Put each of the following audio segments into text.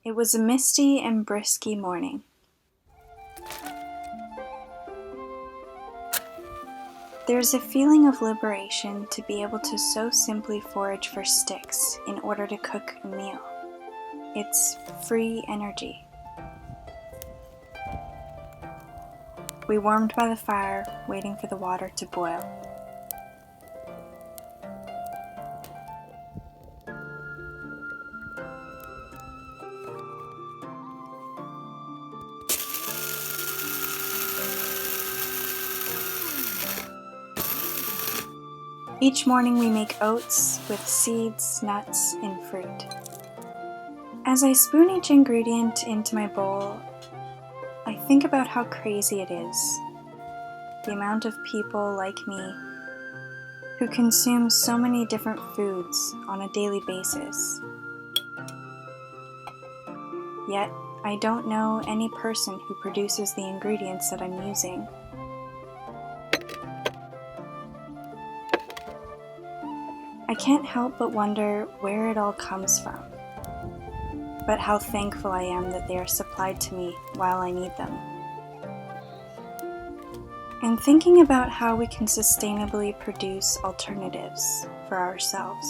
It was a misty and brisky morning. There's a feeling of liberation to be able to so simply forage for sticks in order to cook a meal. It's free energy. We warmed by the fire, waiting for the water to boil. Each morning we make oats with seeds, nuts, and fruit. As I spoon each ingredient into my bowl, I think about how crazy it is, the amount of people like me who consume so many different foods on a daily basis. Yet, I don't know any person who produces the ingredients that I'm using. I can't help but wonder where it all comes from, but how thankful I am that they are supplied to me while I need them. And thinking about how we can sustainably produce alternatives for ourselves.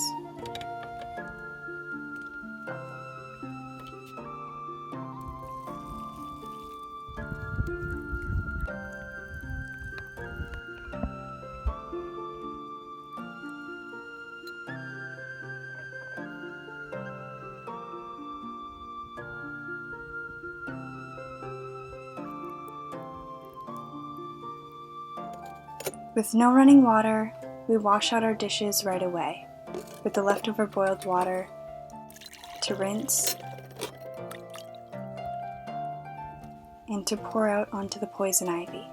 With no running water, we wash out our dishes right away, with the leftover boiled water to rinse and to pour out onto the poison ivy.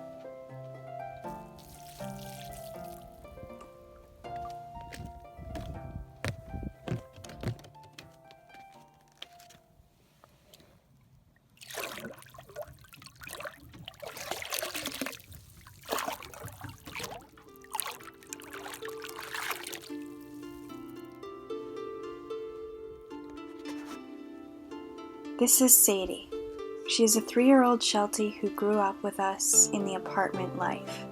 This is Sadie. She is a 3-year-old Sheltie who grew up with us in the apartment life.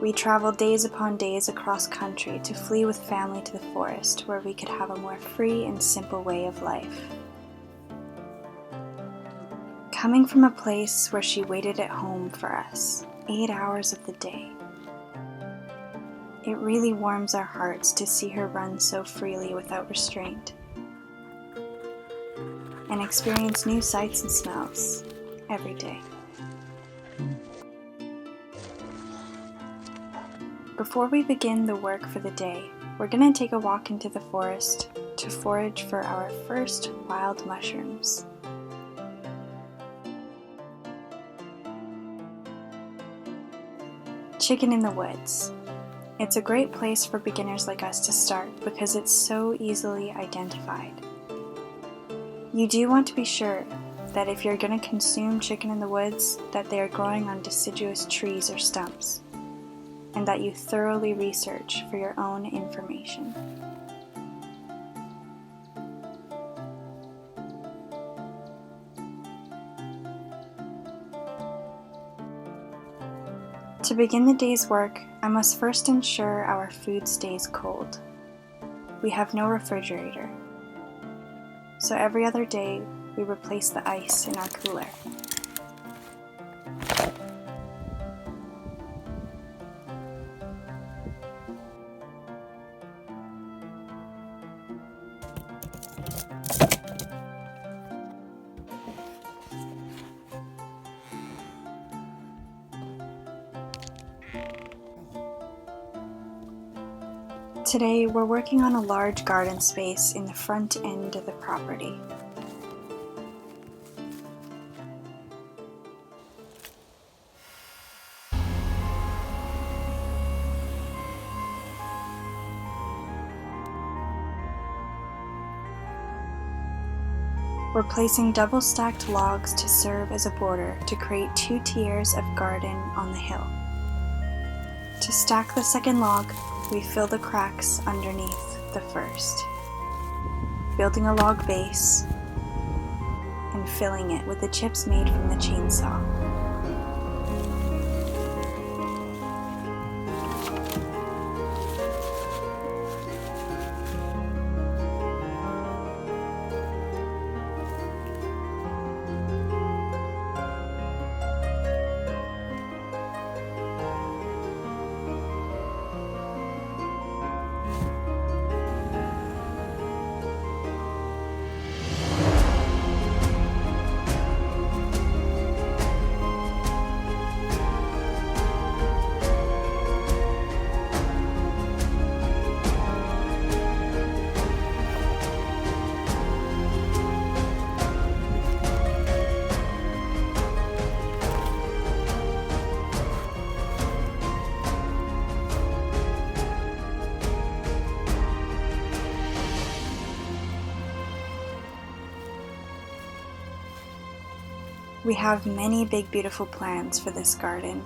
We traveled days upon days across country to flee with family to the forest where we could have a more free and simple way of life. Coming from a place where she waited at home for us, 8 hours of the day. It really warms our hearts to see her run so freely without restraint and experience new sights and smells every day. Before we begin the work for the day, we're going to take a walk into the forest to forage for our first wild mushrooms. Chicken in the woods. It's a great place for beginners like us to start because it's so easily identified. You do want to be sure that if you're going to consume chicken in the woods, that they are growing on deciduous trees or stumps, and that you thoroughly research for your own information. To begin the day's work, I must first ensure our food stays cold. We have no refrigerator, so every other day we replace the ice in our cooler. Today, we're working on a large garden space in the front end of the property. We're placing double-stacked logs to serve as a border to create 2 tiers of garden on the hill. To stack the second log, we fill the cracks underneath the first. building a log base, and filling it with the chips made from the chainsaw. We have many big, beautiful plans for this garden.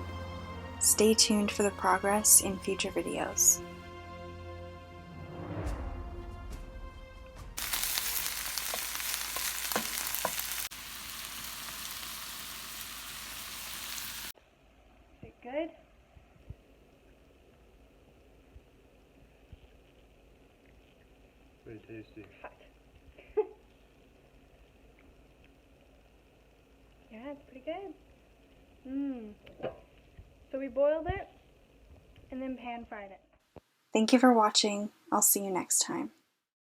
Stay tuned for the progress in future videos. Is it good? Very tasty. Yeah, it's pretty good. So we boiled it and then pan fried it. Thank you for watching. I'll see you next time.